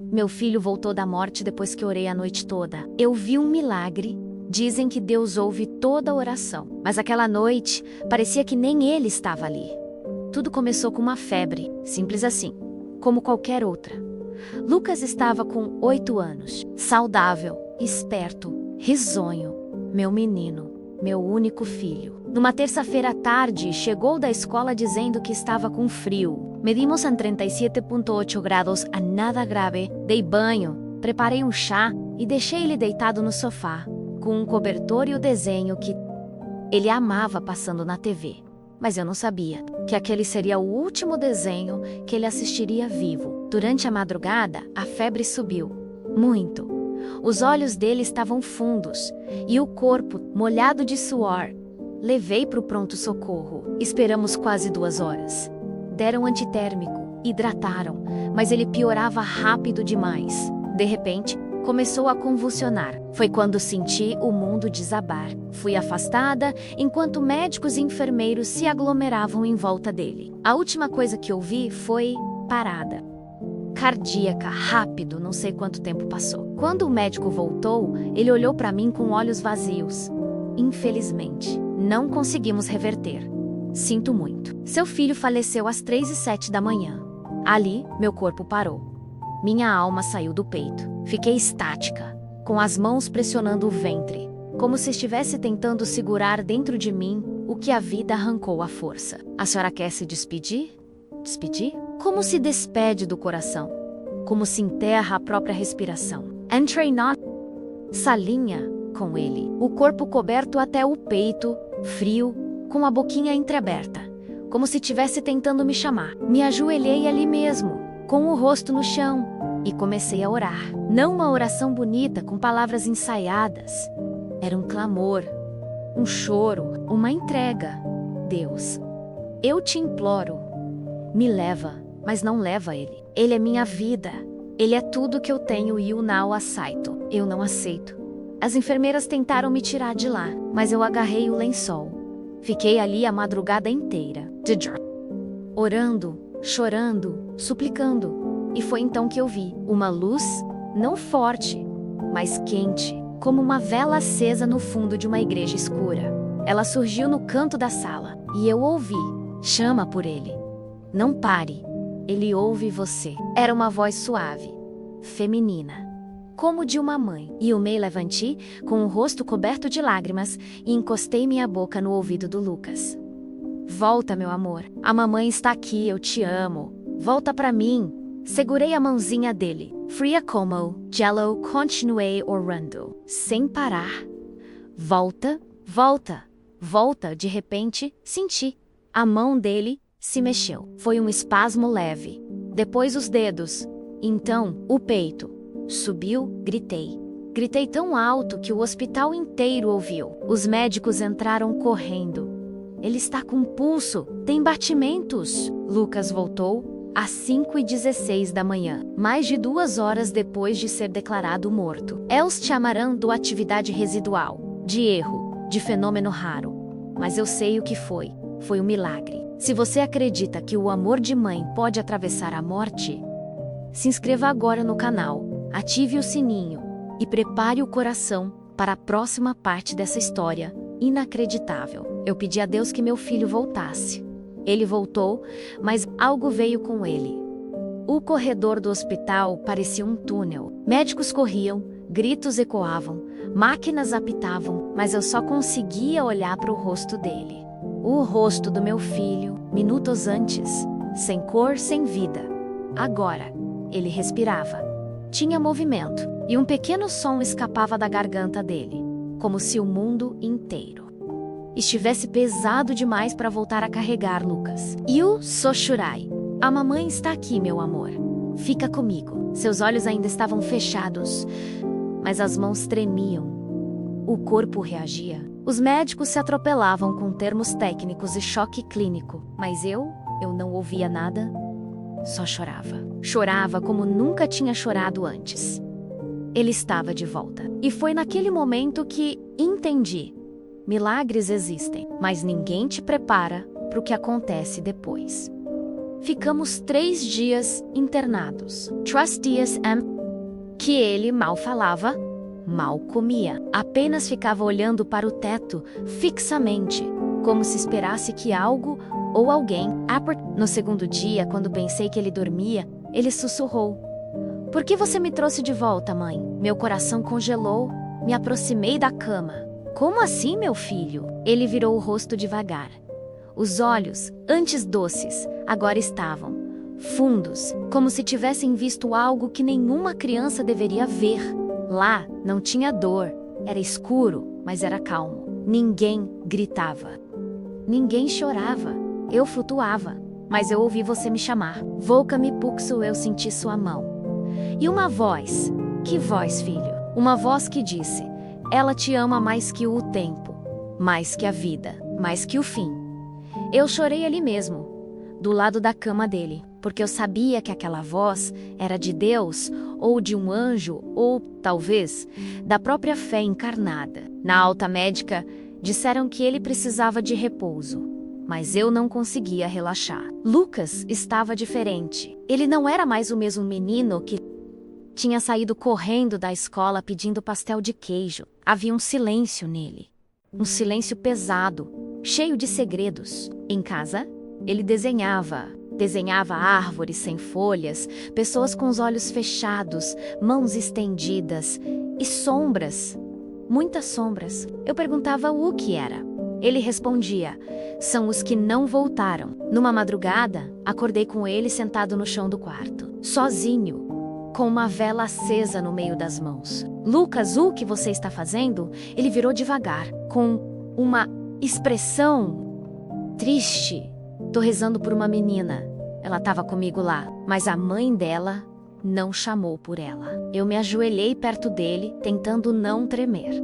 Meu filho voltou da morte depois que orei a noite toda. Eu vi um milagre. Dizem que Deus ouve toda oração. Mas aquela noite, parecia que nem ele estava ali. Tudo começou com uma febre, simples assim, como qualquer outra. Lucas estava com 8 anos, saudável, esperto, risonho. Meu menino, meu único filho. Numa terça-feira à tarde, chegou da escola dizendo que estava com frio. Medimos a 37,8 graus, a nada grave. Dei banho, preparei um chá e deixei ele deitado no sofá, com um cobertor e o desenho que ele amava passando na TV. Mas eu não sabia que aquele seria o último desenho que ele assistiria vivo. Durante a madrugada, a febre subiu. Muito. Os olhos dele estavam fundos e o corpo molhado de suor. Levei para o pronto-socorro. Esperamos quase 2 horas. Deram antitérmico, hidrataram, mas ele piorava rápido demais. De repente, começou a convulsionar. Foi quando senti o mundo desabar. Fui afastada, enquanto médicos e enfermeiros se aglomeravam em volta dele. A última coisa que ouvi foi parada cardíaca, rápido, não sei quanto tempo passou. Quando o médico voltou, ele olhou para mim com olhos vazios. Infelizmente, não conseguimos reverter. Sinto muito. Seu filho faleceu às 3h07 da manhã. Ali, meu corpo parou. Minha alma saiu do peito. Fiquei estática, com as mãos pressionando o ventre, como se estivesse tentando segurar dentro de mim o que a vida arrancou à força. A senhora quer se despedir? Despedir? Como se despede do coração? Como se enterra a própria respiração? Entrei na salinha com ele, o corpo coberto até o peito, frio, com a boquinha entreaberta, como se estivesse tentando me chamar. Me ajoelhei ali mesmo, com o rosto no chão, e comecei a orar. Não uma oração bonita com palavras ensaiadas. Era um clamor, um choro, uma entrega. Deus, eu te imploro, me leva, mas não leva ele. Ele é minha vida. Ele é tudo que eu tenho e o não aceito. Eu não aceito. As enfermeiras tentaram me tirar de lá, mas eu agarrei o lençol. Fiquei ali a madrugada inteira, orando, chorando, suplicando. E foi então que eu vi uma luz, não forte, mas quente, como uma vela acesa no fundo de uma igreja escura. Ela surgiu no canto da sala, e eu ouvi: chama por ele. Não pare, ele ouve você. Era uma voz suave, feminina, como de uma mãe. E eu me levantei, com o rosto coberto de lágrimas, e encostei minha boca no ouvido do Lucas. Volta, meu amor. A mamãe está aqui, eu te amo. Volta pra mim. Segurei a mãozinha dele. Fria como gelo, continuei orando, sem parar. Volta, volta, volta. De repente, senti. A mão dele se mexeu. Foi um espasmo leve. Depois os dedos. Então, o peito. Subiu, gritei. Gritei tão alto que o hospital inteiro ouviu. Os médicos entraram correndo. Ele está com pulso, tem batimentos. Lucas voltou às 5h16 da manhã, mais de 2 horas depois de ser declarado morto. Eles chamarão de atividade residual, de erro, de fenômeno raro. Mas eu sei o que foi. Foi um milagre. Se você acredita que o amor de mãe pode atravessar a morte, se inscreva agora no canal, ative o sininho e prepare o coração para a próxima parte dessa história inacreditável. Eu pedi a Deus que meu filho voltasse. Ele voltou, mas algo veio com ele. O corredor do hospital parecia um túnel. Médicos corriam, gritos ecoavam, máquinas apitavam, mas eu só conseguia olhar para o rosto dele. O rosto do meu filho, minutos antes, sem cor, sem vida. Agora, ele respirava. Tinha movimento, e um pequeno som escapava da garganta dele, como se o mundo inteiro estivesse pesado demais para voltar a carregar Lucas. Eu só chorai. A mamãe está aqui, meu amor. Fica comigo. Seus olhos ainda estavam fechados, mas as mãos tremiam. O corpo reagia. Os médicos se atropelavam com termos técnicos e choque clínico, mas eu não ouvia nada, só chorava. Chorava como nunca tinha chorado antes. Ele estava de volta. E foi naquele momento que entendi. Milagres existem, mas ninguém te prepara para o que acontece depois. Ficamos 3 dias internados. 3 dias que ele mal falava, mal comia. Apenas ficava olhando para o teto fixamente, como se esperasse que algo ou alguém... No segundo dia, quando pensei que ele dormia, ele sussurrou: "Por que você me trouxe de volta, mãe?" Meu coração congelou, me aproximei da cama. "Como assim, meu filho?" Ele virou o rosto devagar. Os olhos, antes doces, agora estavam fundos, como se tivessem visto algo que nenhuma criança deveria ver. Lá não tinha dor, era escuro, mas era calmo. Ninguém gritava. Ninguém chorava. Eu flutuava, mas eu ouvi você me chamar. Volca-me Puxo, eu senti sua mão. E uma voz. Que voz, filho? Uma voz que disse: "Ela te ama mais que o tempo, mais que a vida, mais que o fim." Eu chorei ali mesmo, do lado da cama dele, porque eu sabia que aquela voz era de Deus, ou de um anjo, ou, talvez, da própria fé encarnada. Na alta médica, disseram que ele precisava de repouso, mas eu não conseguia relaxar. Lucas estava diferente. Ele não era mais o mesmo menino que tinha saído correndo da escola pedindo pastel de queijo. Havia um silêncio nele. Um silêncio pesado, cheio de segredos. Em casa, ele desenhava árvores sem folhas, pessoas com os olhos fechados, mãos estendidas e sombras, muitas sombras. Eu perguntava o que era. Ele respondia: "São os que não voltaram." Numa madrugada, acordei com ele sentado no chão do quarto, sozinho, com uma vela acesa no meio das mãos. "Lucas, o que você está fazendo?" Ele virou devagar, com uma expressão triste. "Tô rezando por uma menina. Ela estava comigo lá, mas a mãe dela não chamou por ela." Eu me ajoelhei perto dele, tentando não tremer.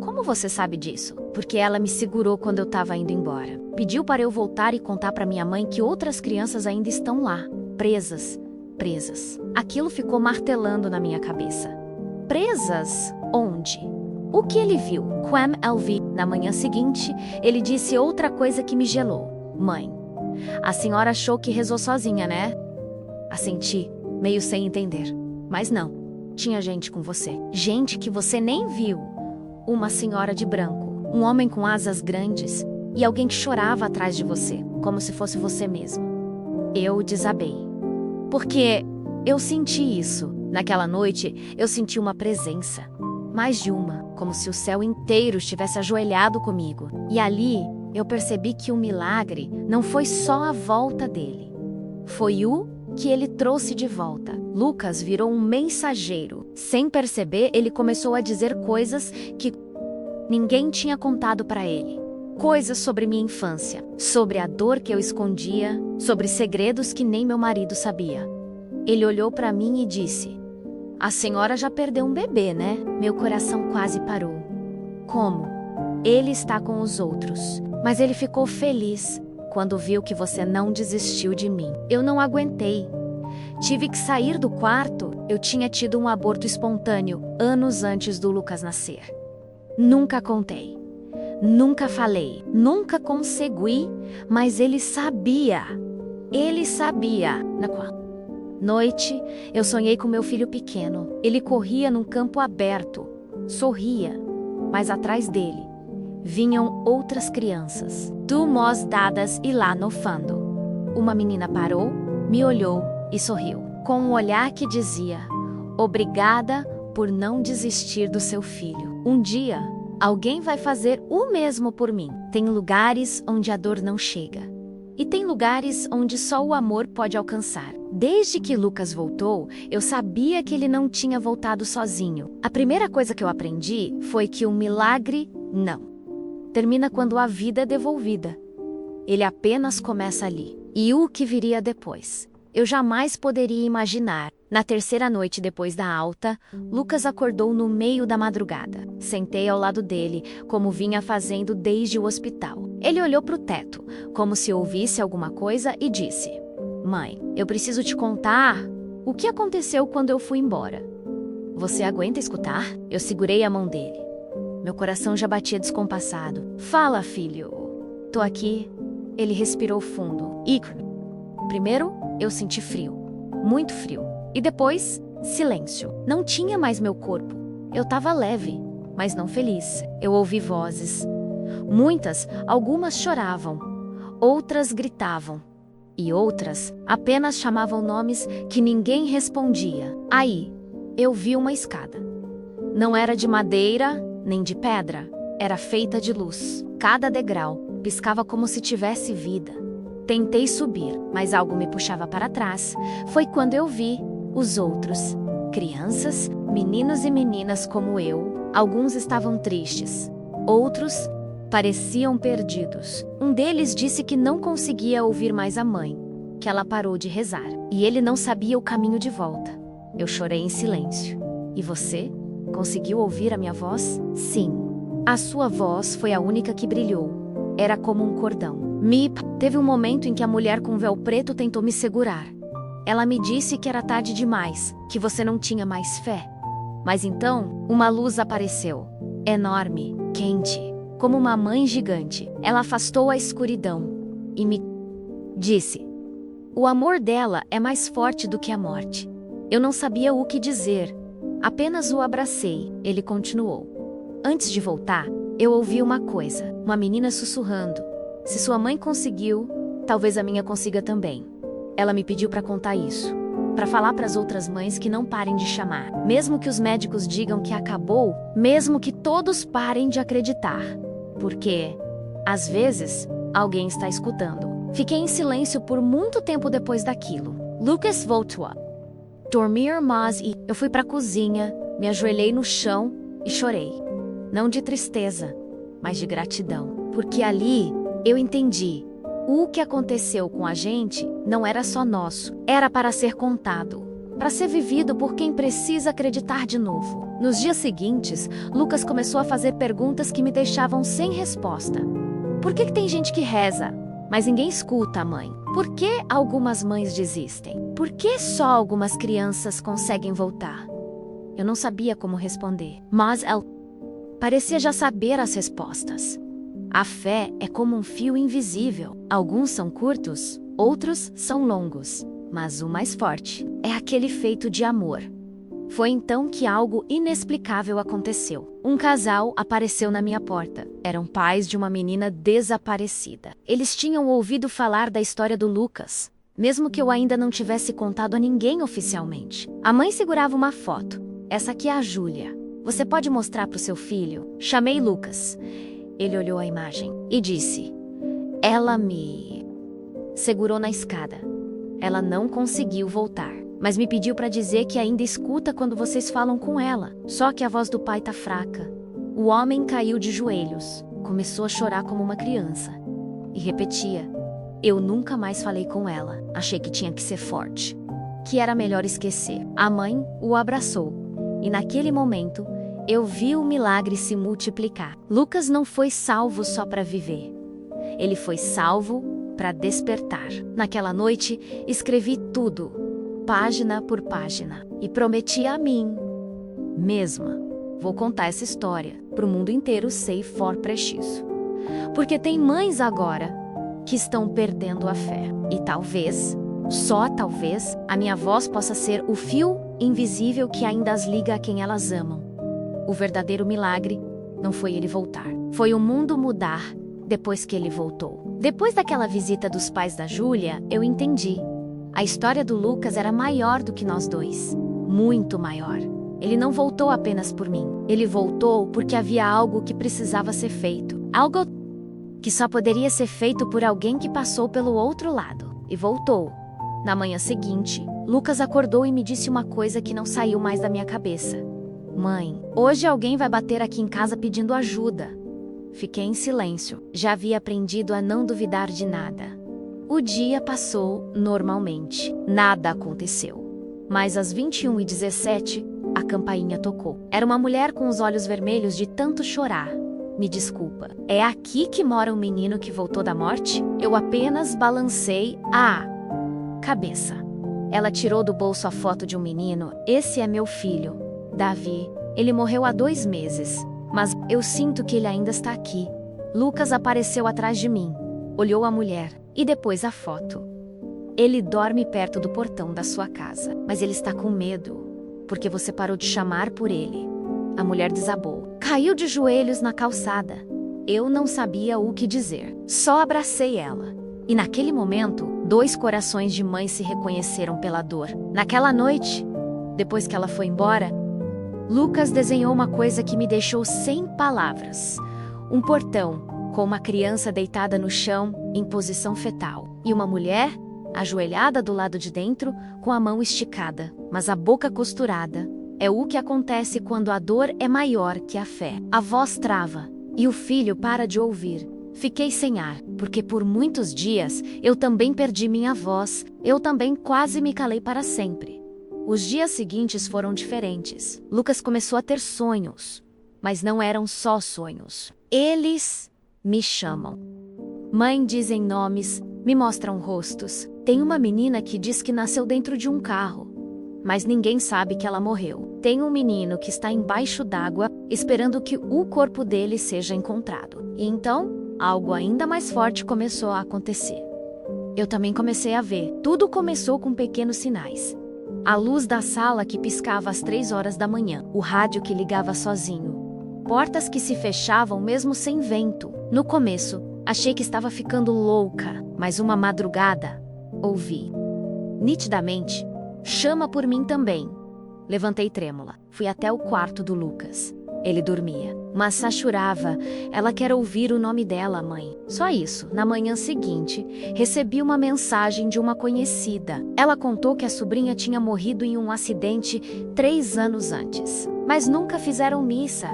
"Como você sabe disso?" "Porque ela me segurou quando eu estava indo embora. Pediu para eu voltar e contar para minha mãe que outras crianças ainda estão lá, presas. Aquilo ficou martelando na minha cabeça. Presas? Onde? O que ele viu? Quam LV. Na manhã seguinte, ele disse outra coisa que me gelou. "Mãe, a senhora achou que rezou sozinha, né?" Assenti, meio sem entender. "Mas não, tinha gente com você. Gente que você nem viu. Uma senhora de branco, um homem com asas grandes e alguém que chorava atrás de você, como se fosse você mesmo." Eu desabei. Porque eu senti isso. Naquela noite, eu senti uma presença. Mais de uma, como se o céu inteiro estivesse ajoelhado comigo. E ali, eu percebi que o milagre não foi só a volta dele. Foi o que ele trouxe de volta. Lucas virou um mensageiro. Sem perceber, ele começou a dizer coisas que ninguém tinha contado para ele. Coisas sobre minha infância, sobre a dor que eu escondia, sobre segredos que nem meu marido sabia. Ele olhou para mim e disse: "A senhora já perdeu um bebê, né?" Meu coração quase parou. "Como?" "Ele está com os outros, mas ele ficou feliz quando viu que você não desistiu de mim." Eu não aguentei. Tive que sair do quarto. Eu tinha tido um aborto espontâneo anos antes do Lucas nascer. Nunca contei. Nunca falei, nunca consegui, mas ele sabia. Ele sabia. Na noite, eu sonhei com meu filho pequeno. Ele corria num campo aberto, sorria, mas atrás dele vinham outras crianças, mãos dadas e lá no fundo. Uma menina parou, me olhou e sorriu, com um olhar que dizia: "Obrigada por não desistir do seu filho. Um dia, alguém vai fazer o mesmo por mim." Tem lugares onde a dor não chega. E tem lugares onde só o amor pode alcançar. Desde que Lucas voltou, eu sabia que ele não tinha voltado sozinho. A primeira coisa que eu aprendi foi que o milagre não termina quando a vida é devolvida. Ele apenas começa ali. E o que viria depois? Eu jamais poderia imaginar. Na terceira noite depois da alta, Lucas acordou no meio da madrugada. Sentei ao lado dele, como vinha fazendo desde o hospital. Ele olhou para o teto, como se ouvisse alguma coisa, e disse: "Mãe, eu preciso te contar o que aconteceu quando eu fui embora. Você aguenta escutar?" Eu segurei a mão dele. Meu coração já batia descompassado. "Fala, filho." "Tô aqui." Ele respirou fundo. Primeiro, eu senti frio. Muito frio. E depois, silêncio. Não tinha mais meu corpo. Eu estava leve, mas não feliz. Eu ouvi vozes. Muitas, algumas choravam. Outras gritavam. E outras apenas chamavam nomes que ninguém respondia. Aí, eu vi uma escada. Não era de madeira, nem de pedra. Era feita de luz. Cada degrau piscava como se tivesse vida. Tentei subir, mas algo me puxava para trás. Foi quando eu vi os outros. Crianças, meninos e meninas como eu. Alguns estavam tristes. Outros pareciam perdidos. Um deles disse que não conseguia ouvir mais a mãe, que ela parou de rezar. E ele não sabia o caminho de volta. Eu chorei em silêncio. E você? Conseguiu ouvir a minha voz? Sim. A sua voz foi a única que brilhou. Era como um cordão. Teve um momento em que a mulher com véu preto tentou me segurar. Ela me disse que era tarde demais, que você não tinha mais fé. Mas então, uma luz apareceu. Enorme, quente, como uma mãe gigante. Ela afastou a escuridão e me disse: o amor dela é mais forte do que a morte. Eu não sabia o que dizer. Apenas o abracei. Ele continuou. Antes de voltar, eu ouvi uma coisa. Uma menina sussurrando. Se sua mãe conseguiu, talvez a minha consiga também. Ela me pediu para contar isso. Para falar para as outras mães que não parem de chamar. Mesmo que os médicos digam que acabou, mesmo que todos parem de acreditar. Porque, às vezes, alguém está escutando. Fiquei em silêncio por muito tempo depois daquilo. Lucas voltou a dormir, mas eu fui para a cozinha, me ajoelhei no chão e chorei. Não de tristeza, mas de gratidão. Porque ali eu entendi. O que aconteceu com a gente não era só nosso. Era para ser contado. Para ser vivido por quem precisa acreditar de novo. Nos dias seguintes, Lucas começou a fazer perguntas que me deixavam sem resposta. Por que tem gente que reza, mas ninguém escuta a mãe? Por que algumas mães desistem? Por que só algumas crianças conseguem voltar? Eu não sabia como responder, mas ela parecia já saber as respostas. A fé é como um fio invisível. Alguns são curtos, outros são longos, mas o mais forte é aquele feito de amor. Foi então que algo inexplicável aconteceu. Um casal apareceu na minha porta. Eram pais de uma menina desaparecida. Eles tinham ouvido falar da história do Lucas, mesmo que eu ainda não tivesse contado a ninguém oficialmente. A mãe segurava uma foto. Essa aqui é a Júlia. Você pode mostrar para o seu filho? Chamei Lucas. Ele olhou a imagem e disse: ela me segurou na escada. Ela não conseguiu voltar, mas me pediu para dizer que ainda escuta quando vocês falam com ela. Só que a voz do pai tá fraca. O homem caiu de joelhos, começou a chorar como uma criança e repetia: eu nunca mais falei com ela. Achei que tinha que ser forte, que era melhor esquecer. A mãe o abraçou e naquele momento eu vi o milagre se multiplicar. Lucas não foi salvo só para viver. Ele foi salvo para despertar. Naquela noite, escrevi tudo, página por página, e prometi a mim mesma: vou contar essa história para o mundo inteiro, sei for preciso. Porque tem mães agora que estão perdendo a fé. E talvez, só talvez, a minha voz possa ser o fio invisível que ainda as liga a quem elas amam. O verdadeiro milagre não foi ele voltar. Foi o mundo mudar depois que ele voltou. Depois daquela visita dos pais da Júlia, eu entendi. A história do Lucas era maior do que nós dois. Muito maior. Ele não voltou apenas por mim. Ele voltou porque havia algo que precisava ser feito. Algo que só poderia ser feito por alguém que passou pelo outro lado. E voltou. Na manhã seguinte, Lucas acordou e me disse uma coisa que não saiu mais da minha cabeça. Mãe, hoje alguém vai bater aqui em casa pedindo ajuda. Fiquei em silêncio. Já havia aprendido a não duvidar de nada. O dia passou normalmente. Nada aconteceu. Mas às 21h17, a campainha tocou. Era uma mulher com os olhos vermelhos de tanto chorar. Me desculpa. É aqui que mora o menino que voltou da morte? Eu apenas balancei a cabeça. Ela tirou do bolso a foto de um menino. Esse é meu filho, Davi. Ele morreu há 2 meses, mas eu sinto que ele ainda está aqui. Lucas apareceu atrás de mim, olhou a mulher e depois a foto. Ele dorme perto do portão da sua casa, mas ele está com medo, porque você parou de chamar por ele. A mulher desabou. Caiu de joelhos na calçada. Eu não sabia o que dizer. Só abracei ela. E naquele momento, 2 corações de mãe se reconheceram pela dor. Naquela noite, depois que ela foi embora, Lucas desenhou uma coisa que me deixou sem palavras. Um portão, com uma criança deitada no chão, em posição fetal. E uma mulher, ajoelhada do lado de dentro, com a mão esticada, mas a boca costurada. É o que acontece quando a dor é maior que a fé. A voz trava, e o filho para de ouvir. Fiquei sem ar, porque por muitos dias eu também perdi minha voz, eu também quase me calei para sempre. Os dias seguintes foram diferentes. Lucas começou a ter sonhos, mas não eram só sonhos. Eles me chamam. Mãe dizem nomes, me mostram rostos. Tem uma menina que diz que nasceu dentro de um carro, mas ninguém sabe que ela morreu. Tem um menino que está embaixo d'água, esperando que o corpo dele seja encontrado. E então, algo ainda mais forte começou a acontecer. Eu também comecei a ver. Tudo começou com pequenos sinais. A luz da sala que piscava às 3 horas da manhã. O rádio que ligava sozinho. Portas que se fechavam mesmo sem vento. No começo, achei que estava ficando louca, mas uma madrugada, ouvi. Nitidamente, chama por mim também. Levantei trêmula. Fui até o quarto do Lucas. Ele dormia. Massa chorava. Ela quer ouvir o nome dela, mãe. Só isso. Na manhã seguinte, recebi uma mensagem de uma conhecida. Ela contou que a sobrinha tinha morrido em um acidente 3 anos antes. Mas nunca fizeram missa.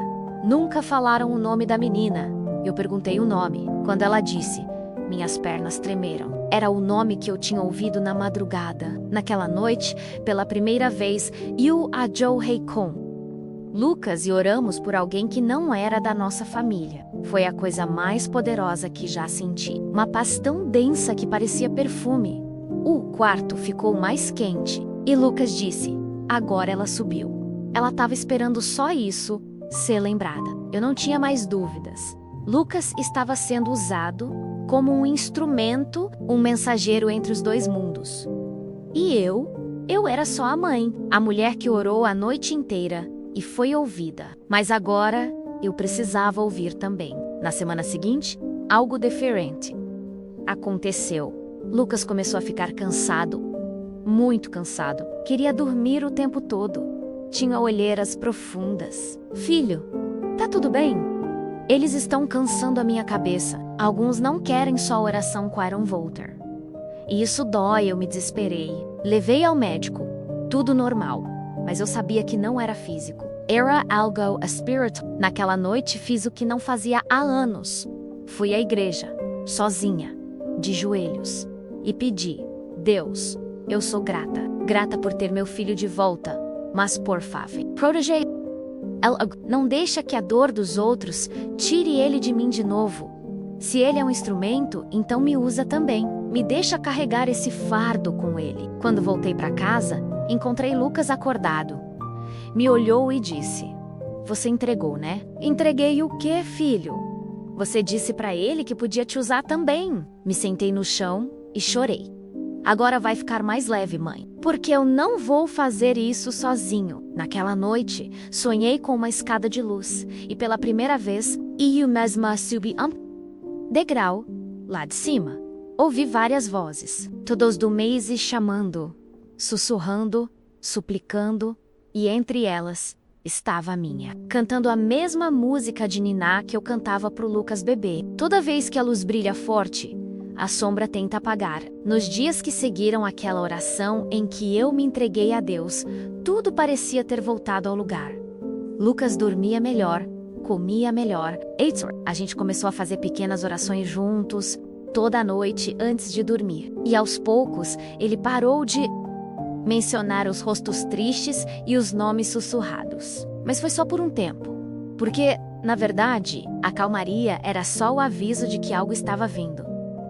Nunca falaram o nome da menina. Eu perguntei o nome. Quando ela disse, minhas pernas tremeram. Era o nome que eu tinha ouvido na madrugada. Naquela noite, pela primeira vez, Yu Ajo Heikon. Lucas e oramos por alguém que não era da nossa família. Foi a coisa mais poderosa que já senti. Uma paz tão densa que parecia perfume. O quarto ficou mais quente. E Lucas disse, agora ela subiu. Ela estava esperando só isso, ser lembrada. Eu não tinha mais dúvidas. Lucas estava sendo usado como um instrumento, um mensageiro entre os 2 mundos. E eu era só a mãe, a mulher que orou a noite inteira e foi ouvida. Mas agora eu precisava ouvir também. Na semana seguinte, algo diferente aconteceu. Lucas começou a ficar cansado, muito cansado. Queria dormir o tempo todo. Tinha olheiras profundas. Filho, tá tudo bem? Eles estão cansando a minha cabeça. Alguns não querem só oração com Aaron Volter. E isso dói, eu me desesperei. Levei ao médico. Tudo normal. Mas eu sabia que não era físico. Era algo espiritual. Naquela noite fiz o que não fazia há anos. Fui à igreja, sozinha, de joelhos. E pedi, Deus, eu sou grata. Grata por ter meu filho de volta. Mas por favor, protege. Não deixa que a dor dos outros tire ele de mim de novo. Se ele é um instrumento, então me usa também. Me deixa carregar esse fardo com ele. Quando voltei para casa, encontrei Lucas acordado. Me olhou e disse, você entregou, né? Entreguei o quê, filho? Você disse para ele que podia te usar também. Me sentei no chão e chorei. Agora vai ficar mais leve, mãe. Porque eu não vou fazer isso sozinho. Naquela noite, sonhei com uma escada de luz. E pela primeira vez, eu mesma subi degrau, lá de cima. Ouvi várias vozes, todos do mês chamando, sussurrando, suplicando, e entre elas estava a minha, cantando a mesma música de Niná que eu cantava pro Lucas bebê. Toda vez que a luz brilha forte, a sombra tenta apagar. Nos dias que seguiram aquela oração em que eu me entreguei a Deus, tudo parecia ter voltado ao lugar. Lucas dormia melhor, comia melhor. A gente começou a fazer pequenas orações juntos, toda noite antes de dormir. E aos poucos, ele parou de mencionar os rostos tristes e os nomes sussurrados. Mas foi só por um tempo. Porque, na verdade, a calmaria era só o aviso de que algo estava vindo.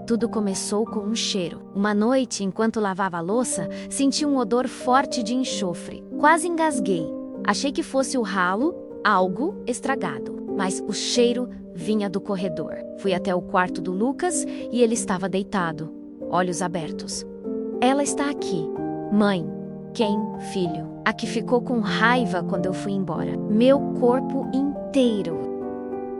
Tudo começou com um cheiro. Uma noite, enquanto lavava a louça, senti um odor forte de enxofre. Quase engasguei. Achei que fosse o ralo, algo estragado. Mas o cheiro vinha do corredor. Fui até o quarto do Lucas e ele estava deitado, olhos abertos. Ela está aqui. Mãe. Quem? Filho. A que ficou com raiva quando eu fui embora. Meu corpo inteiro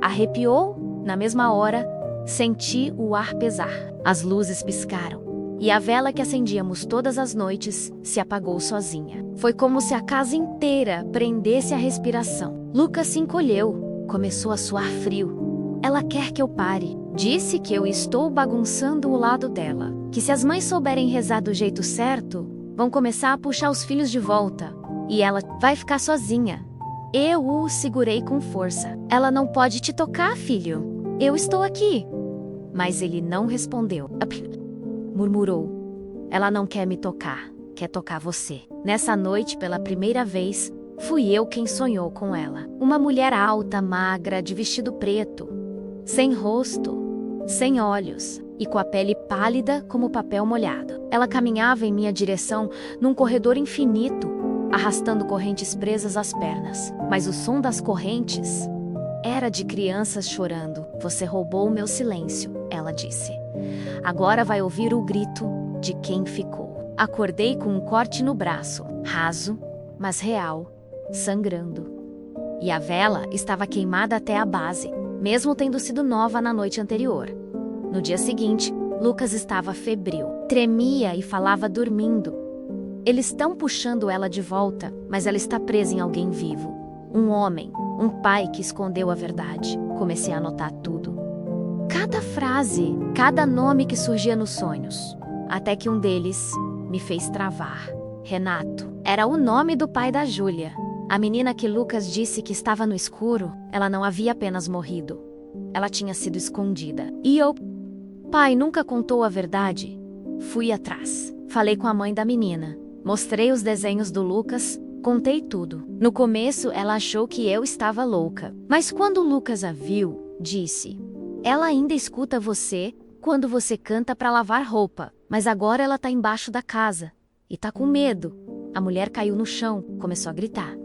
arrepiou. Na mesma hora, senti o ar pesar. As luzes piscaram. E a vela que acendíamos todas as noites se apagou sozinha. Foi como se a casa inteira prendesse a respiração. Lucas se encolheu. Começou a suar frio. Ela quer que eu pare. Disse que eu estou bagunçando o lado dela. Que se as mães souberem rezar do jeito certo, vão começar a puxar os filhos de volta. E ela vai ficar sozinha. Eu o segurei com força. Ela não pode te tocar, filho. Eu estou aqui. Mas ele não respondeu. Murmurou. Ela não quer me tocar. Quer tocar você. Nessa noite, pela primeira vez, fui eu quem sonhou com ela. Uma mulher alta, magra, de vestido preto. Sem rosto, sem olhos e com a pele pálida como papel molhado. Ela caminhava em minha direção num corredor infinito, arrastando correntes presas às pernas. Mas o som das correntes era de crianças chorando. Você roubou o meu silêncio, ela disse. Agora vai ouvir o grito de quem ficou. Acordei com um corte no braço, raso, mas real, sangrando. E a vela estava queimada até a base, mesmo tendo sido nova na noite anterior. No dia seguinte, Lucas estava febril. Tremia e falava dormindo. Eles estão puxando ela de volta, mas ela está presa em alguém vivo. Um homem, um pai que escondeu a verdade. Comecei a anotar tudo. Cada frase, cada nome que surgia nos sonhos. Até que um deles me fez travar. Renato. Era o nome do pai da Júlia. A menina que Lucas disse que estava no escuro, ela não havia apenas morrido. Ela tinha sido escondida. E eu... Pai nunca contou a verdade. Fui atrás. Falei com a mãe da menina. Mostrei os desenhos do Lucas. Contei tudo. No começo, ela achou que eu estava louca. Mas quando Lucas a viu, disse: ela ainda escuta você quando você canta para lavar roupa. Mas agora ela tá embaixo da casa. E tá com medo. A mulher caiu no chão. Começou a gritar.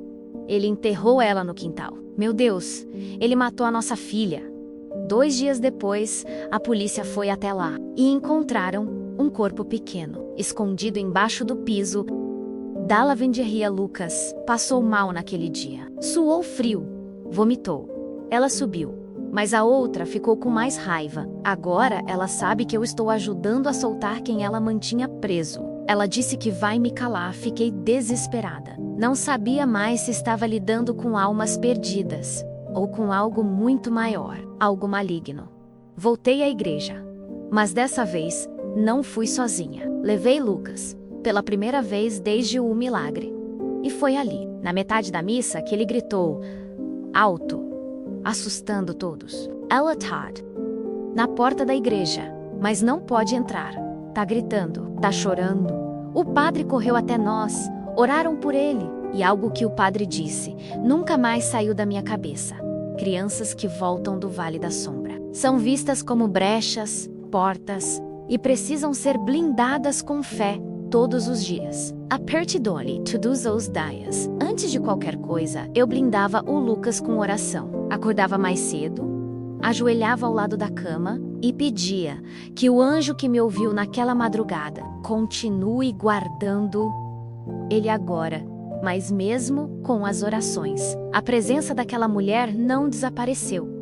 Ele enterrou ela no quintal. Meu Deus, ele matou a nossa filha. 2 dias depois, a polícia foi até lá e encontraram um corpo pequeno, escondido embaixo do piso da lavanderia. Lucas passou mal naquele dia. Suou frio, vomitou. Ela subiu, mas a outra ficou com mais raiva. Agora ela sabe que eu estou ajudando a soltar quem ela mantinha preso. Ela disse que vai me calar. Fiquei desesperada. Não sabia mais se estava lidando com almas perdidas ou com algo muito maior, algo maligno. Voltei à igreja, mas dessa vez não fui sozinha. Levei Lucas, pela primeira vez desde o milagre. E foi ali, na metade da missa, que ele gritou, alto, assustando todos. Ela Todd, na porta da igreja, mas não pode entrar. Tá gritando, tá chorando. O padre correu até nós, oraram por ele. E algo que o padre disse nunca mais saiu da minha cabeça. Crianças que voltam do Vale da Sombra são vistas como brechas, portas, e precisam ser blindadas com fé todos os dias. Apertidone todos os dias. Antes de qualquer coisa, eu blindava o Lucas com oração. Acordava mais cedo, ajoelhava ao lado da cama e pedia que o anjo que me ouviu naquela madrugada continue guardando ele agora. Mas mesmo com as orações, a presença daquela mulher não desapareceu.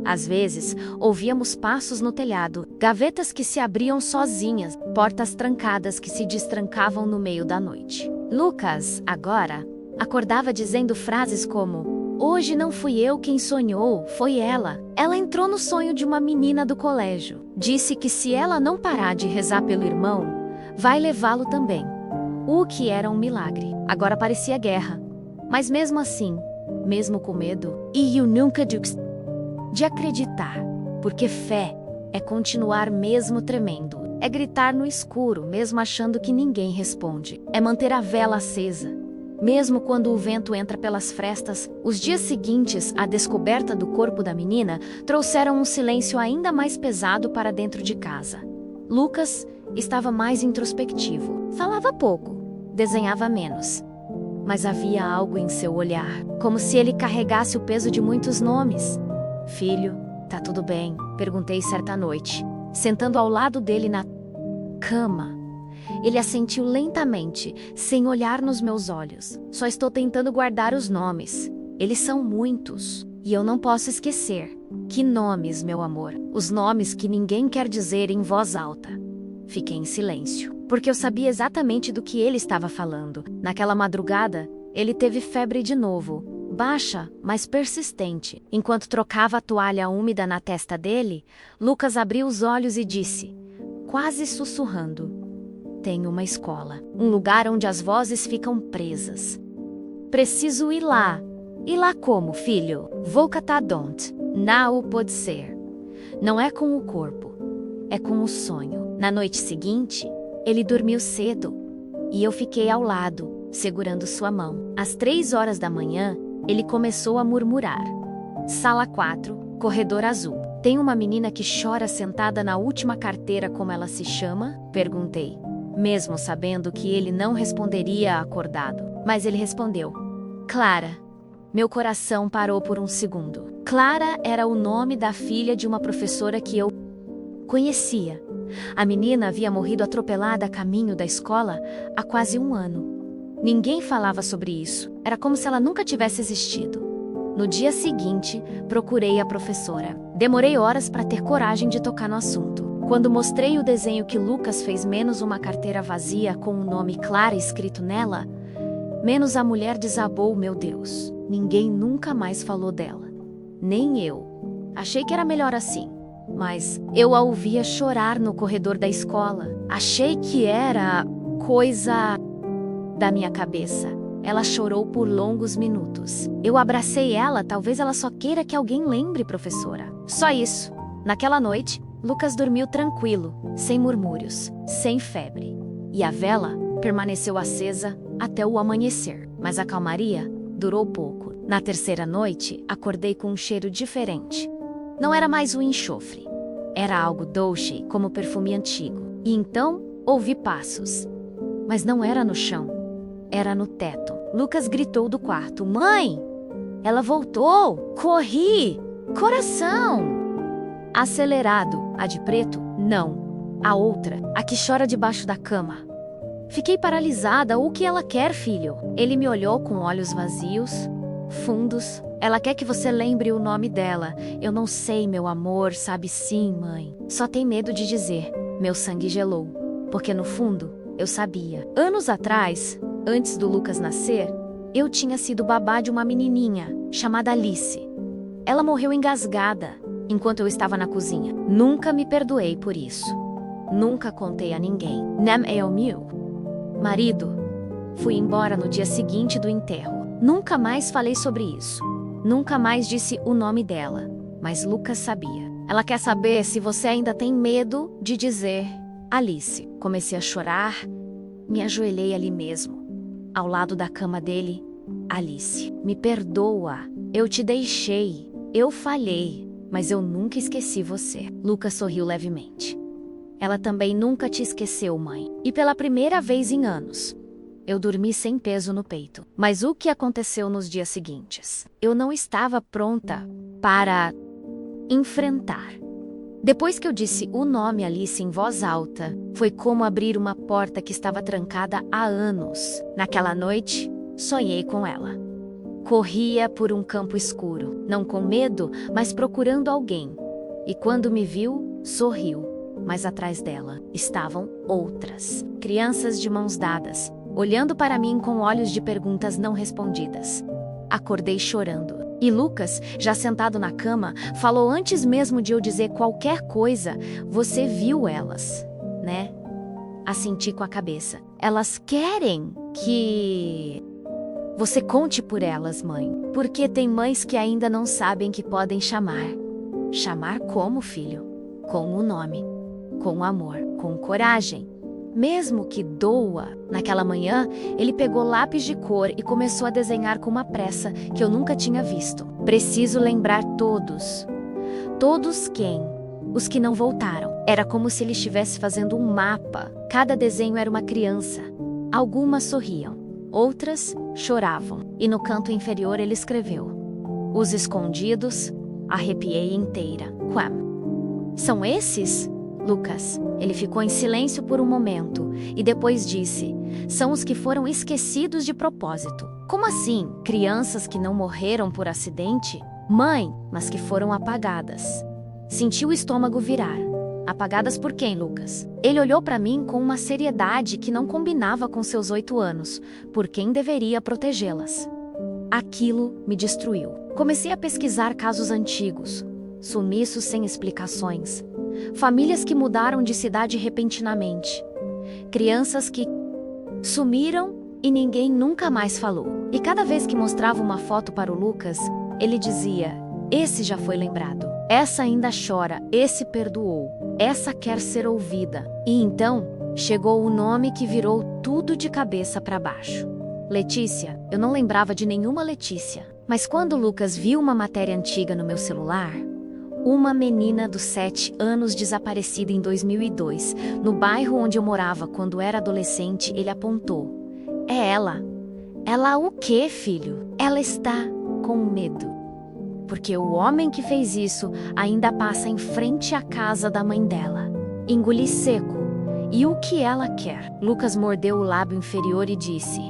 Às vezes, ouvíamos passos no telhado, gavetas que se abriam sozinhas, portas trancadas que se destrancavam no meio da noite. Lucas, agora, acordava dizendo frases como: hoje não fui eu quem sonhou, foi ela. Ela entrou no sonho de uma menina do colégio. Disse que se ela não parar de rezar pelo irmão, vai levá-lo também. O que era um milagre. Agora parecia guerra. Mas mesmo assim, mesmo com medo, e eu nunca de acreditar, porque fé é continuar mesmo tremendo, é gritar no escuro mesmo achando que ninguém responde, é manter a vela acesa, mesmo quando o vento entra pelas frestas. Os dias seguintes à descoberta do corpo da menina trouxeram um silêncio ainda mais pesado para dentro de casa. Lucas estava mais introspectivo, falava pouco, desenhava menos. Mas havia algo em seu olhar, como se ele carregasse o peso de muitos nomes. Filho, tá tudo bem? Perguntei certa noite, sentando ao lado dele na cama. Ele assentiu lentamente, sem olhar nos meus olhos. Só estou tentando guardar os nomes. Eles são muitos, e eu não posso esquecer. Que nomes, meu amor? Os nomes que ninguém quer dizer em voz alta. Fiquei em silêncio, porque eu sabia exatamente do que ele estava falando. Naquela madrugada, ele teve febre de novo. Baixa, mas persistente. Enquanto trocava a toalha úmida na testa dele, Lucas abriu os olhos e disse, quase sussurrando: "Tenho uma escola, um lugar onde as vozes ficam presas. Preciso ir lá." "Ir lá como, filho?" "Vou catar don't. Não pode ser. Não é com o corpo, é com o sonho." Na noite seguinte, ele dormiu cedo e eu fiquei ao lado, segurando sua mão. Às 3 horas da manhã, ele começou a murmurar. Sala 4, corredor azul. "Tem uma menina que chora sentada na última carteira, como ela se chama?" Perguntei, mesmo sabendo que ele não responderia acordado. Mas ele respondeu, "Clara." Meu coração parou por um segundo. Clara era o nome da filha de uma professora que eu conhecia. A menina havia morrido atropelada a caminho da escola há quase 1 ano. Ninguém falava sobre isso. Era como se ela nunca tivesse existido. No dia seguinte, procurei a professora. Demorei horas para ter coragem de tocar no assunto. Quando mostrei o desenho que Lucas fez, menos uma carteira vazia com o nome Clara escrito nela, menos a mulher desabou. Meu Deus, ninguém nunca mais falou dela. Nem eu. Achei que era melhor assim. Mas eu a ouvia chorar no corredor da escola. Achei que era coisa da minha cabeça. Ela chorou por longos minutos. Eu abracei ela, talvez ela só queira que alguém lembre, professora. Só isso. Naquela noite, Lucas dormiu tranquilo, sem murmúrios, sem febre. E a vela permaneceu acesa até o amanhecer. Mas a calmaria durou pouco. Na terceira noite, acordei com um cheiro diferente. Não era mais o enxofre. Era algo doce, como perfume antigo. E então, ouvi passos. Mas não era no chão. Era no teto. Lucas gritou do quarto. "Mãe! Ela voltou! Corri! Coração!" Acelerado. A de preto? Não. A outra, a que chora debaixo da cama. Fiquei paralisada. "O que ela quer, filho?" Ele me olhou com olhos vazios, fundos. "Ela quer que você lembre o nome dela." "Eu não sei, meu amor." "Sabe sim, mãe." Só tem medo de dizer. Meu sangue gelou. Porque no fundo, eu sabia. Anos atrás, antes do Lucas nascer, eu tinha sido babá de uma menininha chamada Alice. Ela morreu engasgada enquanto eu estava na cozinha. Nunca me perdoei por isso. Nunca contei a ninguém. Nem eu meu marido. Fui embora no dia seguinte do enterro. Nunca mais falei sobre isso. Nunca mais disse o nome dela. Mas Lucas sabia. "Ela quer saber se você ainda tem medo de dizer Alice." Comecei a chorar. Me ajoelhei ali mesmo, ao lado da cama dele. "Alice, me perdoa. Eu te deixei. Eu falhei. Mas eu nunca esqueci você." Lucas sorriu levemente. "Ela também nunca te esqueceu, mãe." E pela primeira vez em anos, eu dormi sem peso no peito. Mas o que aconteceu nos dias seguintes? Eu não estava pronta para enfrentar. Depois que eu disse o nome Alice em voz alta, foi como abrir uma porta que estava trancada há anos. Naquela noite, sonhei com ela. Corria por um campo escuro, não com medo, mas procurando alguém. E quando me viu, sorriu. Mas atrás dela estavam outras, crianças de mãos dadas, olhando para mim com olhos de perguntas não respondidas. Acordei chorando. E Lucas, já sentado na cama, falou antes mesmo de eu dizer qualquer coisa: "Você viu elas, né?" Assenti com a cabeça. "Elas querem que você conte por elas, mãe. Porque tem mães que ainda não sabem que podem chamar." "Chamar como, filho?" "Com o nome. Com amor. Com coragem. Mesmo que doa." Naquela manhã, ele pegou lápis de cor e começou a desenhar com uma pressa que eu nunca tinha visto. "Preciso lembrar todos." Todos quem? Os que não voltaram. Era como se ele estivesse fazendo um mapa. Cada desenho era uma criança. Algumas sorriam, outras choravam. E no canto inferior ele escreveu: "Os escondidos." Arrepiei inteira. "Quam? São esses? Lucas. Ele ficou em silêncio por um momento e depois disse: são os que foram esquecidos de propósito. Como assim? Crianças que não morreram por acidente? Mãe, mas que foram apagadas. Senti o estômago virar. Apagadas por quem, Lucas? Ele olhou para mim com uma seriedade que não combinava com seus 8 anos. Por quem deveria protegê-las? Aquilo me destruiu. Comecei a pesquisar casos antigos, sumiços sem explicações, famílias que mudaram de cidade repentinamente, crianças que sumiram e ninguém nunca mais falou. E cada vez que mostrava uma foto para o Lucas, ele dizia: esse já foi lembrado, essa ainda chora, esse perdoou, essa quer ser ouvida. E então chegou o nome que virou tudo de cabeça para baixo. Letícia. Eu não lembrava de nenhuma Letícia. Mas quando Lucas viu uma matéria antiga no meu celular, uma menina dos 7 anos desaparecida em 2002, no bairro onde eu morava quando era adolescente, ele apontou: é ela. Ela o quê, filho? Ela está com medo. Porque o homem que fez isso ainda passa em frente à casa da mãe dela. Engoli seco. E o que ela quer? Lucas mordeu o lábio inferior e disse,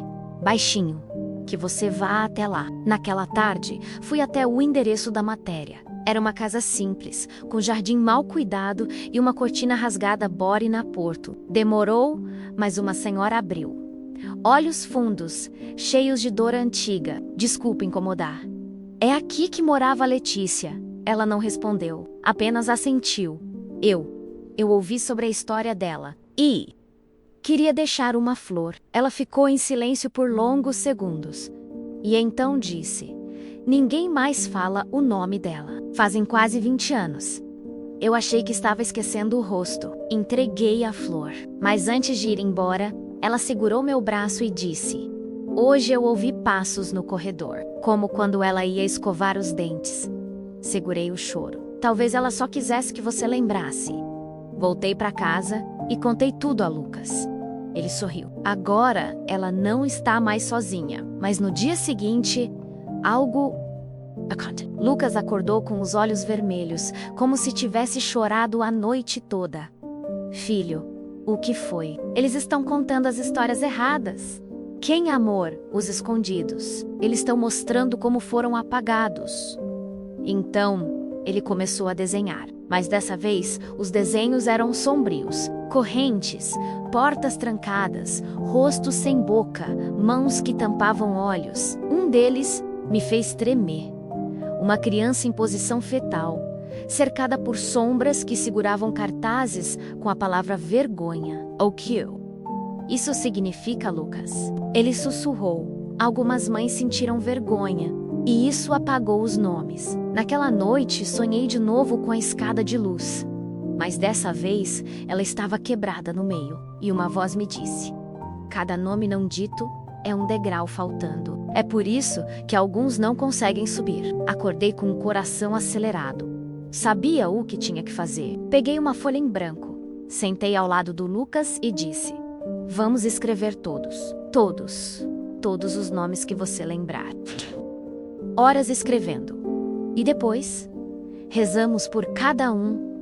baixinho, que você vá até lá. Naquela tarde, fui até o endereço da matéria. Era uma casa simples, com jardim mal cuidado e uma cortina rasgada bore na porto. Demorou, mas uma senhora abriu. Olhos fundos, cheios de dor antiga. Desculpe incomodar. É aqui que morava a Letícia. Ela não respondeu, apenas assentiu. Eu ouvi sobre a história dela. E queria deixar uma flor. Ela ficou em silêncio por longos segundos. E então disse, ninguém mais fala o nome dela. Fazem quase 20 anos. Eu achei que estava esquecendo o rosto. Entreguei a flor. Mas antes de ir embora, ela segurou meu braço e disse, hoje eu ouvi passos no corredor, como quando ela ia escovar os dentes. Segurei o choro. Talvez ela só quisesse que você lembrasse. Voltei para casa e contei tudo a Lucas. Ele sorriu. Agora ela não está mais sozinha, mas no dia seguinte, algo... Lucas acordou com os olhos vermelhos, como se tivesse chorado a noite toda. Filho, o que foi? Eles estão contando as histórias erradas. Quem amor? Os escondidos. Eles estão mostrando como foram apagados. Então, ele começou a desenhar. Mas dessa vez, os desenhos eram sombrios. Correntes, portas trancadas, rostos sem boca, mãos que tampavam olhos. Um deles me fez tremer. Uma criança em posição fetal, cercada por sombras que seguravam cartazes com a palavra vergonha, ou kill. Isso significa, Lucas? Ele sussurrou. Algumas mães sentiram vergonha, e isso apagou os nomes. Naquela noite, sonhei de novo com a escada de luz. Mas dessa vez, ela estava quebrada no meio, e uma voz me disse, cada nome não dito é um degrau faltando. É por isso que alguns não conseguem subir. Acordei com o coração acelerado. Sabia o que tinha que fazer. Peguei uma folha em branco, sentei ao lado do Lucas e disse, vamos escrever todos. Todos os nomes que você lembrar. Horas escrevendo. E depois, rezamos por cada um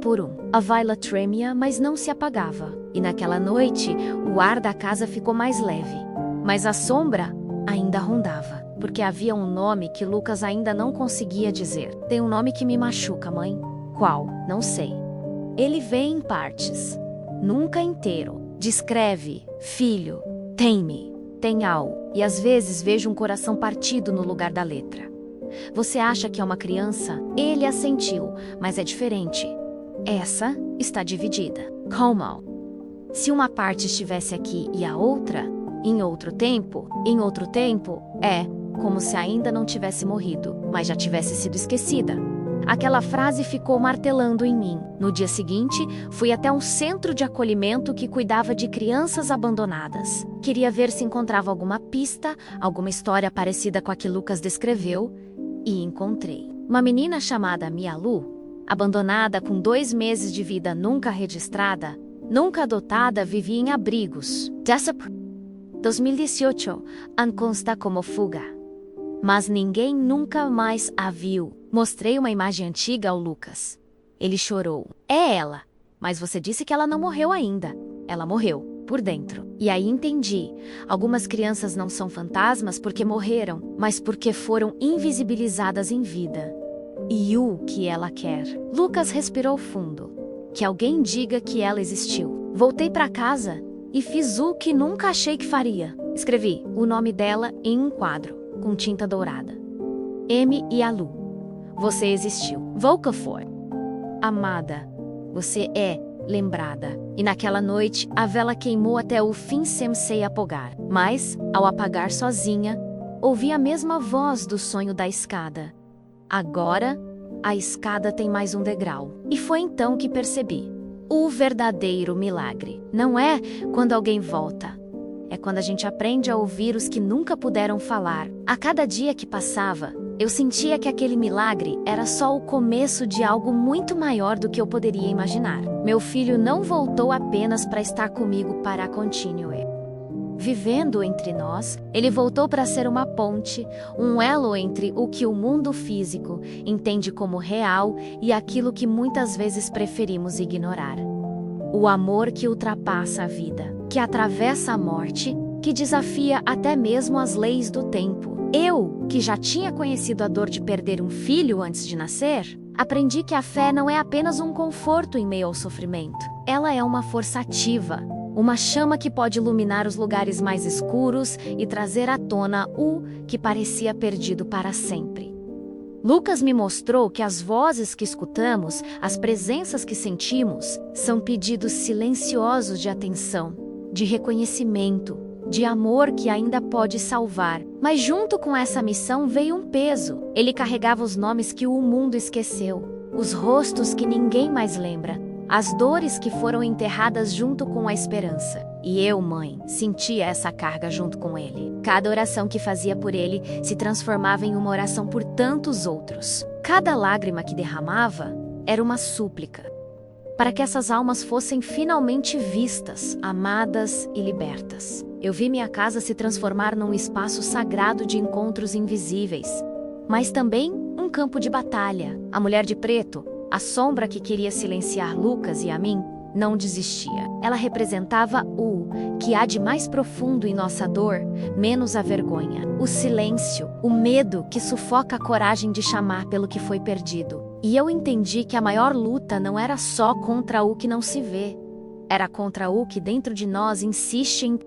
por um. A vela tremia, mas não se apagava. E naquela noite, o ar da casa ficou mais leve. Mas a sombra ainda rondava, porque havia um nome que Lucas ainda não conseguia dizer. Tem um nome que me machuca, mãe. Qual? Não sei. Ele vem em partes, nunca inteiro. Descreve, filho, tem-me, tem ao. E às vezes vejo um coração partido no lugar da letra. Você acha que é uma criança? Ele a sentiu, mas é diferente. Essa está dividida. Como? Se uma parte estivesse aqui e a outra, em outro tempo, é como se ainda não tivesse morrido, mas já tivesse sido esquecida. Aquela frase ficou martelando em mim. No dia seguinte, fui até um centro de acolhimento que cuidava de crianças abandonadas. Queria ver se encontrava alguma pista, alguma história parecida com a que Lucas descreveu, e encontrei. Uma menina chamada Mialu, abandonada com 2 meses de vida nunca registrada, nunca adotada, vivia em abrigos. 2018, consta como fuga. Mas ninguém nunca mais a viu. Mostrei uma imagem antiga ao Lucas. Ele chorou. É ela. Mas você disse que ela não morreu ainda. Ela morreu, por dentro. E aí entendi. Algumas crianças não são fantasmas porque morreram, mas porque foram invisibilizadas em vida. E o que ela quer? Lucas respirou fundo. Que alguém diga que ela existiu. Voltei para casa e fiz o que nunca achei que faria. Escrevi o nome dela em um quadro, com tinta dourada. M e a Lu. Você existiu. Volcafor. Amada, você é lembrada. E naquela noite, a vela queimou até o fim sem se apagar. Mas, ao apagar sozinha, ouvi a mesma voz do sonho da escada. Agora, a escada tem mais um degrau. E foi então que percebi. O verdadeiro milagre não é quando alguém volta. É quando a gente aprende a ouvir os que nunca puderam falar. A cada dia que passava, eu sentia que aquele milagre era só o começo de algo muito maior do que eu poderia imaginar. Meu filho não voltou apenas para estar comigo para continuar vivendo entre nós, ele voltou para ser uma ponte, um elo entre o que o mundo físico entende como real e aquilo que muitas vezes preferimos ignorar. O amor que ultrapassa a vida, que atravessa a morte, que desafia até mesmo as leis do tempo. Eu, que já tinha conhecido a dor de perder um filho antes de nascer, aprendi que a fé não é apenas um conforto em meio ao sofrimento. Ela é uma força ativa, uma chama que pode iluminar os lugares mais escuros e trazer à tona o que parecia perdido para sempre. Lucas me mostrou que as vozes que escutamos, as presenças que sentimos, são pedidos silenciosos de atenção, de reconhecimento, de amor que ainda pode salvar. Mas junto com essa missão veio um peso. Ele carregava os nomes que o mundo esqueceu, os rostos que ninguém mais lembra, as dores que foram enterradas junto com a esperança. E eu, mãe, sentia essa carga junto com ele. Cada oração que fazia por ele se transformava em uma oração por tantos outros. Cada lágrima que derramava era uma súplica, para que essas almas fossem finalmente vistas, amadas e libertas. Eu vi minha casa se transformar num espaço sagrado de encontros invisíveis, mas também um campo de batalha. A mulher de preto, a sombra que queria silenciar Lucas e a mim, não desistia. Ela representava o que há de mais profundo em nossa dor, menos a vergonha, o silêncio, o medo que sufoca a coragem de chamar pelo que foi perdido. E eu entendi que a maior luta não era só contra o que não se vê, era contra o que dentro de nós insiste em...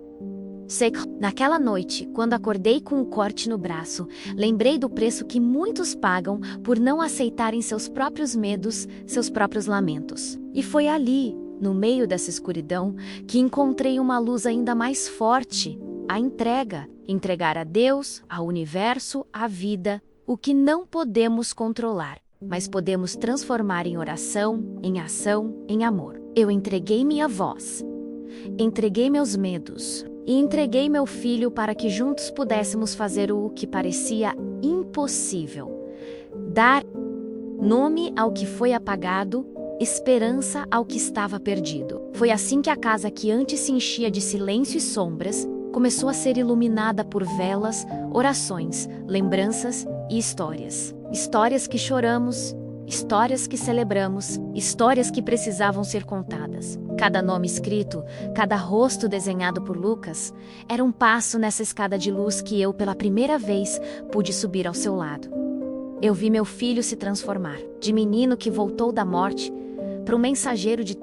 Naquela noite, quando acordei com um corte no braço, lembrei do preço que muitos pagam por não aceitarem seus próprios medos, seus próprios lamentos. E foi ali, no meio dessa escuridão, que encontrei uma luz ainda mais forte, a entrega. Entregar a Deus, ao universo, à vida, o que não podemos controlar, mas podemos transformar em oração, em ação, em amor. Eu entreguei minha voz, entreguei meus medos, e entreguei meu filho para que juntos pudéssemos fazer o que parecia impossível. Dar nome ao que foi apagado, esperança ao que estava perdido. Foi assim que a casa que antes se enchia de silêncio e sombras, começou a ser iluminada por velas, orações, lembranças e histórias. Histórias que choramos, histórias que celebramos, histórias que precisavam ser contadas. Cada nome escrito, cada rosto desenhado por Lucas, era um passo nessa escada de luz que eu, pela primeira vez, pude subir ao seu lado. Eu vi meu filho se transformar, de menino que voltou da morte, para um mensageiro de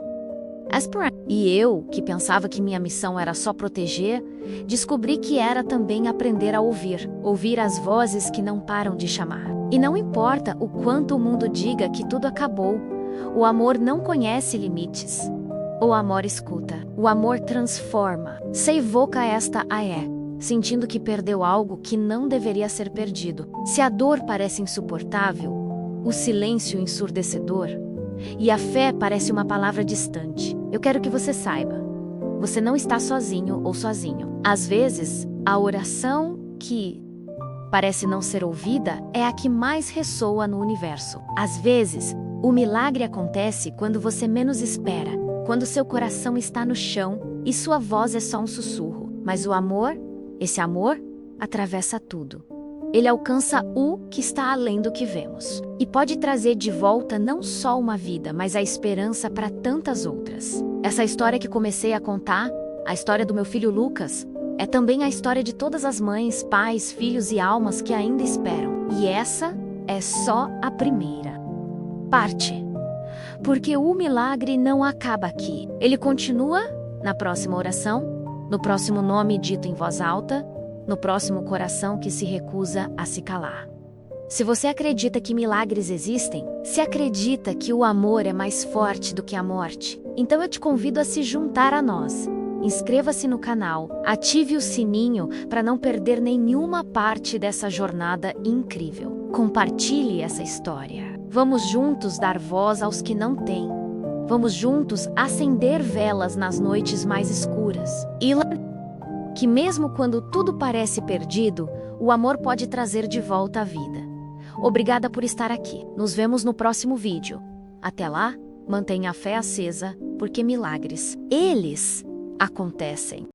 esperança. E eu, que pensava que minha missão era só proteger, descobri que era também aprender a ouvir as vozes que não param de chamar. E não importa o quanto o mundo diga que tudo acabou, o amor não conhece limites. O amor escuta, o amor transforma. Se evoca esta sentindo que perdeu algo que não deveria ser perdido. Se a dor parece insuportável, o silêncio ensurdecedor, e a fé parece uma palavra distante, eu quero que você saiba, você não está sozinho ou sozinho. Às vezes, a oração que parece não ser ouvida é a que mais ressoa no universo. Às vezes, o milagre acontece quando você menos espera, quando seu coração está no chão e sua voz é só um sussurro. Mas o amor, esse amor, atravessa tudo. ele alcança o que está além do que vemos. E pode trazer de volta não só uma vida, mas a esperança para tantas outras. Essa história que comecei a contar, a história do meu filho Lucas, é também a história de todas as mães, pais, filhos e almas que ainda esperam. E essa é só a primeira parte. Porque o milagre não acaba aqui. Ele continua na próxima oração, no próximo nome dito em voz alta, no próximo coração que se recusa a se calar. Se você acredita que milagres existem, se acredita que o amor é mais forte do que a morte, então eu te convido a se juntar a nós. Inscreva-se no canal, ative o sininho para não perder nenhuma parte dessa jornada incrível. Compartilhe essa história. Vamos juntos dar voz aos que não têm. Vamos juntos acender velas nas noites mais escuras. E que mesmo quando tudo parece perdido, o amor pode trazer de volta a vida. Obrigada por estar aqui. Nos vemos no próximo vídeo. Até lá, mantenha a fé acesa, porque milagres, eles acontecem.